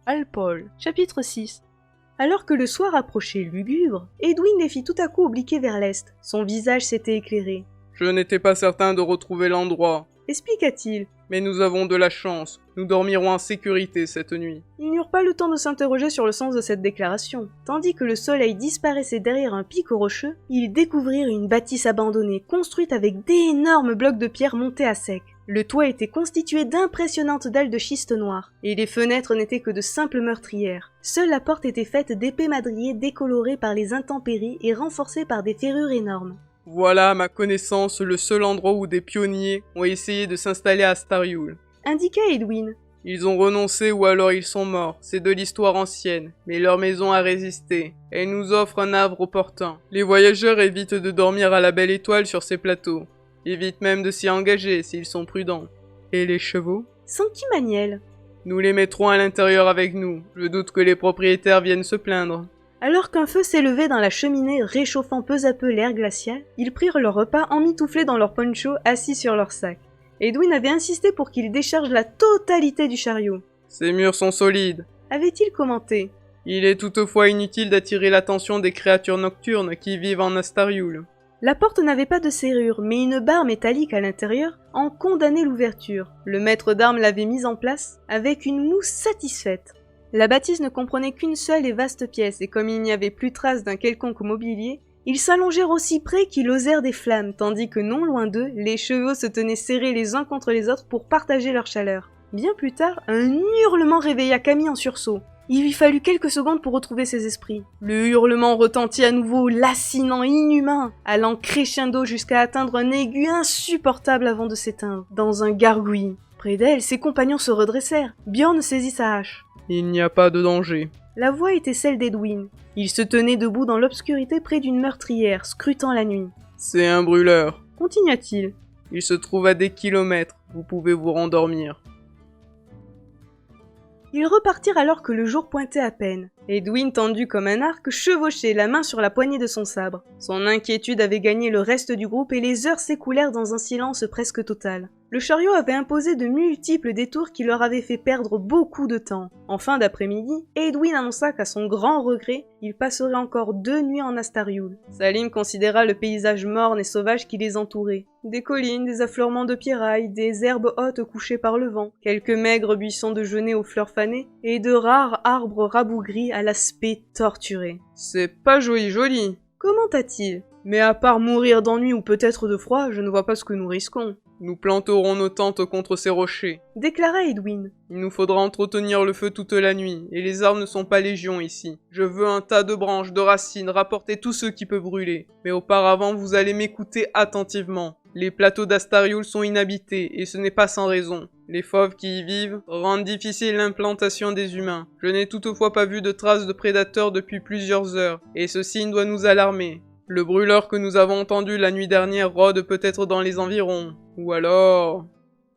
Alpol, chapitre 6. Alors que le soir approchait lugubre, Edwin les fit tout à coup obliquer vers l'est. Son visage s'était éclairé. Je n'étais pas certain de retrouver l'endroit. Expliqua-t-il. Mais nous avons de la chance. Nous dormirons en sécurité cette nuit. Ils n'eurent pas le temps de s'interroger sur le sens de cette déclaration. Tandis que le soleil disparaissait derrière un pic rocheux, ils découvrirent une bâtisse abandonnée, construite avec d'énormes blocs de pierre montés à sec. Le toit était constitué d'impressionnantes dalles de schiste noir, et les fenêtres n'étaient que de simples meurtrières. Seule la porte était faite d'épais madriers décolorés par les intempéries et renforcés par des ferrures énormes. Voilà, à ma connaissance, le seul endroit où des pionniers ont essayé de s'installer à Astariul. Indiqua Edwin. Ils ont renoncé ou alors ils sont morts, c'est de l'histoire ancienne, mais leur maison a résisté. Elle nous offre un havre opportun. Les voyageurs évitent de dormir à la belle étoile sur ces plateaux. Évitent même de s'y engager s'ils sont prudents. Et les chevaux ? Sanki Maniel. Nous les mettrons à l'intérieur avec nous. Je doute que les propriétaires viennent se plaindre. Alors qu'un feu s'élevait dans la cheminée réchauffant peu à peu l'air glacial, ils prirent leur repas emmitouflés dans leurs ponchos assis sur leur sac. Edwin avait insisté pour qu'ils déchargent la totalité du chariot. Ces murs sont solides, avait-il commenté. Il est toutefois inutile d'attirer l'attention des créatures nocturnes qui vivent en Astariul. La porte n'avait pas de serrure, mais une barre métallique à l'intérieur en condamnait l'ouverture. Le maître d'armes l'avait mise en place avec une moue satisfaite. La bâtisse ne comprenait qu'une seule et vaste pièce, et comme il n'y avait plus trace d'un quelconque mobilier, ils s'allongèrent aussi près qu'ils osèrent des flammes, tandis que non loin d'eux, les chevaux se tenaient serrés les uns contre les autres pour partager leur chaleur. Bien plus tard, un hurlement réveilla Camille en sursaut. Il lui fallut quelques secondes pour retrouver ses esprits. Le hurlement retentit à nouveau, lancinant, inhumain, allant crescendo jusqu'à atteindre un aigu insupportable avant de s'éteindre, dans un gargouillis. Près d'elle, ses compagnons se redressèrent. Bjorn saisit sa hache. Il n'y a pas de danger. La voix était celle d'Edwin. Il se tenait debout dans l'obscurité près d'une meurtrière, scrutant la nuit. C'est un brûleur. Continua-t-il. Il se trouve à des kilomètres. Vous pouvez vous rendormir. Ils repartirent alors que le jour pointait à peine. Edwin, tendu comme un arc, chevauchait, la main sur la poignée de son sabre. Son inquiétude avait gagné le reste du groupe et les heures s'écoulèrent dans un silence presque total. Le chariot avait imposé de multiples détours qui leur avaient fait perdre beaucoup de temps. En fin d'après-midi, Edwin annonça qu'à son grand regret, il passerait encore 2 nuits en Astariul. Salim considéra le paysage morne et sauvage qui les entourait. Des collines, des affleurements de pierrailles, des herbes hautes couchées par le vent, quelques maigres buissons de genêts aux fleurs fanées, et de rares arbres rabougris à l'aspect torturé. C'est pas joli. Commenta-t-il. Mais à part mourir d'ennui ou peut-être de froid, je ne vois pas ce que nous risquons. Nous planterons nos tentes contre ces rochers, déclara Edwin. Il nous faudra entretenir le feu toute la nuit, et les arbres ne sont pas légion ici. Je veux un tas de branches, de racines, rapporter tout ce qui peut brûler. Mais auparavant, vous allez m'écouter attentivement. Les plateaux d'Astariul sont inhabités, et ce n'est pas sans raison. Les fauves qui y vivent rendent difficile l'implantation des humains. Je n'ai toutefois pas vu de traces de prédateurs depuis plusieurs heures, et ce signe doit nous alarmer. Le brûleur que nous avons entendu la nuit dernière rôde peut-être dans les environs. Ou alors...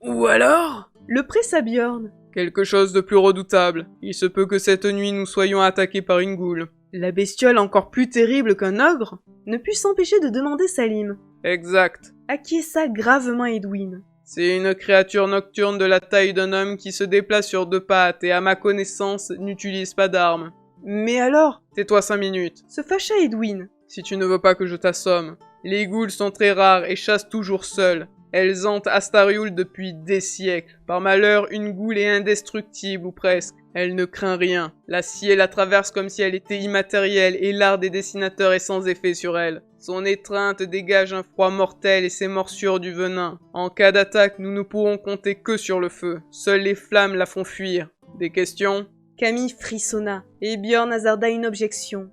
le pressa Bjorn. Quelque chose de plus redoutable. Il se peut que cette nuit nous soyons attaqués par une goule. La bestiole encore plus terrible qu'un ogre ne put s'empêcher de demander Salim. Exact. Acquiesça gravement Edwin. C'est une créature nocturne de la taille d'un homme qui se déplace sur 2 pattes et à ma connaissance n'utilise pas d'armes. Mais alors... Tais-toi 5 minutes. Se fâcha Edwin. Si tu ne veux pas que je t'assomme. Les ghouls sont très rares et chassent toujours seules. Elles hantent Astariul depuis des siècles. Par malheur, une goule est indestructible ou presque. Elle ne craint rien. L'acier la traverse comme si elle était immatérielle et l'art des dessinateurs est sans effet sur elle. Son étreinte dégage un froid mortel et ses morsures du venin. En cas d'attaque, nous ne pourrons compter que sur le feu. Seules les flammes la font fuir. Des questions ? Camille frissonna et Bjorn hasarda une objection.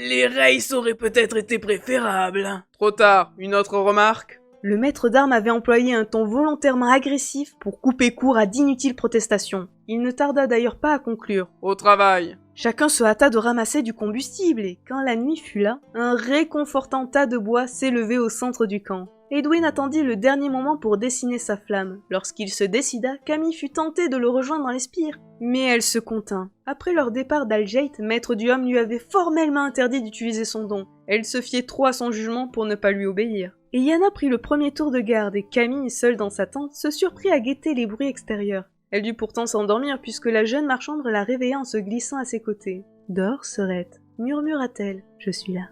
Les rails auraient peut-être été préférables. Trop tard, une autre remarque ? Le maître d'armes avait employé un ton volontairement agressif pour couper court à d'inutiles protestations. Il ne tarda d'ailleurs pas à conclure. Au travail. Chacun se hâta de ramasser du combustible et, quand la nuit fut là, un réconfortant tas de bois s'élevait au centre du camp. Edwin attendit le dernier moment pour dessiner sa flamme. Lorsqu'il se décida, Camille fut tentée de le rejoindre dans les spires, mais elle se contint. Après leur départ d'Algeit, maître du homme lui avait formellement interdit d'utiliser son don. Elle se fiait trop à son jugement pour ne pas lui obéir. Et Yana prit le premier tour de garde et Camille, seule dans sa tente, se surprit à guetter les bruits extérieurs. Elle dut pourtant s'endormir puisque la jeune marchande la réveilla en se glissant à ses côtés. « Dors, sœurette, murmura-t-elle, je suis là. »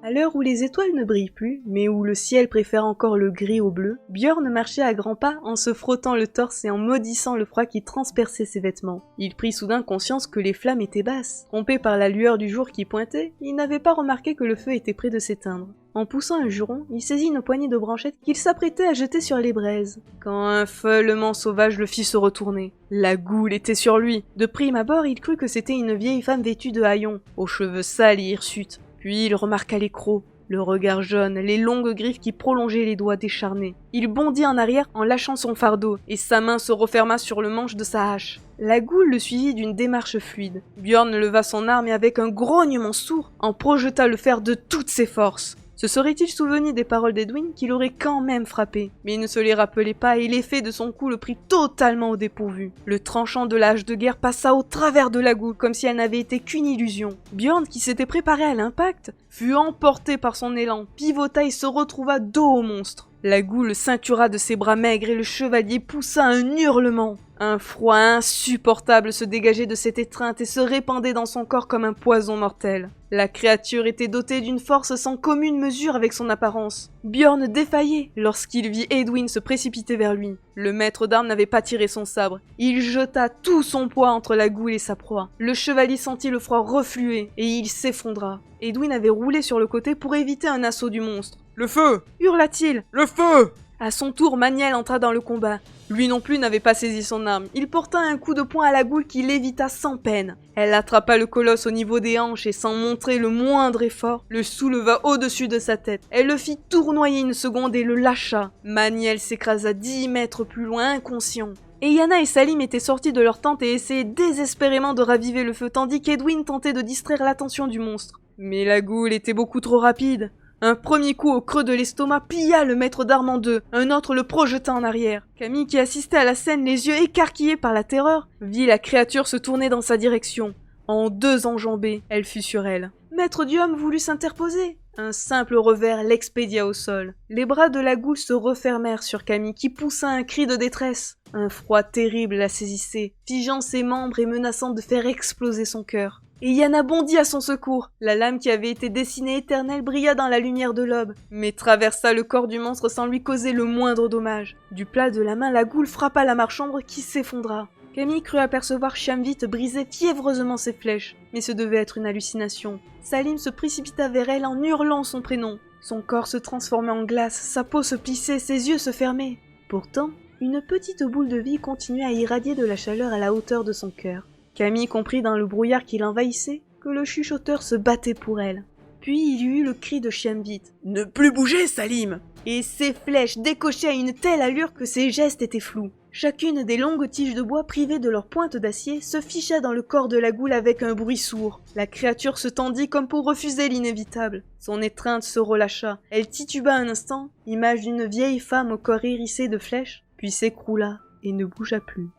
À l'heure où les étoiles ne brillent plus, mais où le ciel préfère encore le gris au bleu, Björn marchait à grands pas en se frottant le torse et en maudissant le froid qui transperçait ses vêtements. Il prit soudain conscience que les flammes étaient basses. Trompé par la lueur du jour qui pointait, il n'avait pas remarqué que le feu était près de s'éteindre. En poussant un juron, il saisit une poignée de branchettes qu'il s'apprêtait à jeter sur les braises, quand un feulement sauvage le fit se retourner. La goule était sur lui. De prime abord, il crut que c'était une vieille femme vêtue de haillons, aux cheveux sales et hirsutes. Puis il remarqua les crocs, le regard jaune, les longues griffes qui prolongeaient les doigts décharnés. Il bondit en arrière en lâchant son fardeau, et sa main se referma sur le manche de sa hache. La goule le suivit d'une démarche fluide. Björn leva son arme et avec un grognement sourd, en projeta le fer de toutes ses forces. Se serait-il souvenu des paroles d'Edwin qui l'aurait quand même frappé? Mais il ne se les rappelait pas et l'effet de son coup le prit totalement au dépourvu. Le tranchant de la hache de guerre passa au travers de la goule comme si elle n'avait été qu'une illusion. Björn, qui s'était préparé à l'impact, fut emporté par son élan, pivota et se retrouva dos au monstre. La goule le ceintura de ses bras maigres et le chevalier poussa un hurlement. Un froid insupportable se dégageait de cette étreinte et se répandait dans son corps comme un poison mortel. La créature était dotée d'une force sans commune mesure avec son apparence. Björn défaillait lorsqu'il vit Edwin se précipiter vers lui. Le maître d'armes n'avait pas tiré son sabre. Il jeta tout son poids entre la goule et sa proie. Le chevalier sentit le froid refluer et il s'effondra. Edwin avait roulé sur le côté pour éviter un assaut du monstre. « Le feu !» hurla-t-il. « Le feu !» À son tour, Maniel entra dans le combat. Lui non plus n'avait pas saisi son arme. Il porta un coup de poing à la goule qui l'évita sans peine. Elle attrapa le colosse au niveau des hanches et sans montrer le moindre effort, le souleva au-dessus de sa tête. Elle le fit tournoyer une seconde et le lâcha. Maniel s'écrasa 10 mètres plus loin, inconscient. Yana et Salim étaient sortis de leur tente et essayaient désespérément de raviver le feu, tandis qu'Edwin tentait de distraire l'attention du monstre. Mais la goule était beaucoup trop rapide. Un premier coup au creux de l'estomac plia le maître d'armes en deux, un autre le projeta en arrière. Camille, qui assistait à la scène les yeux écarquillés par la terreur, vit la créature se tourner dans sa direction. En 2 enjambées, elle fut sur elle. Maître Diom voulut s'interposer. Un simple revers l'expédia au sol. Les bras de la goule se refermèrent sur Camille, qui poussa un cri de détresse. Un froid terrible la saisissait, figeant ses membres et menaçant de faire exploser son cœur. Et Yana bondit à son secours. La lame qui avait été dessinée éternelle brilla dans la lumière de l'aube, mais traversa le corps du monstre sans lui causer le moindre dommage. Du plat de la main, la goule frappa la marchandre qui s'effondra. Camille crut apercevoir Shamvit briser fiévreusement ses flèches, mais ce devait être une hallucination. Salim se précipita vers elle en hurlant son prénom. Son corps se transformait en glace, sa peau se plissait, ses yeux se fermaient. Pourtant, une petite boule de vie continuait à irradier de la chaleur à la hauteur de son cœur. Camille comprit dans le brouillard qui l'envahissait que le chuchoteur se battait pour elle. Puis il y eut le cri de Shamvit. « Ne plus bouger, Salim !» Et ses flèches décochaient à une telle allure que ses gestes étaient flous. Chacune des longues tiges de bois privées de leur pointe d'acier se ficha dans le corps de la goule avec un bruit sourd. La créature se tendit comme pour refuser l'inévitable. Son étreinte se relâcha. Elle tituba un instant, image d'une vieille femme au corps hérissé de flèches, puis s'écroula et ne bougea plus.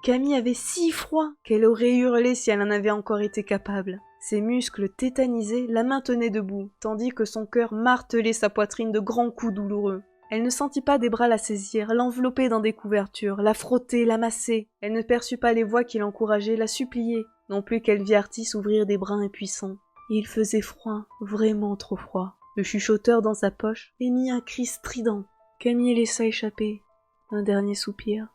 Camille avait si froid qu'elle aurait hurlé si elle en avait encore été capable. Ses muscles tétanisés la maintenaient debout, tandis que son cœur martelait sa poitrine de grands coups douloureux. Elle ne sentit pas des bras la saisir, l'envelopper dans des couvertures, la frotter, la masser. Elle ne perçut pas les voix qui l'encourageaient, la suppliaient, non plus qu'elle vit Artis ouvrir des bras impuissants. Il faisait froid, vraiment trop froid. Le chuchoteur dans sa poche émit un cri strident. Camille laissa échapper un dernier soupir.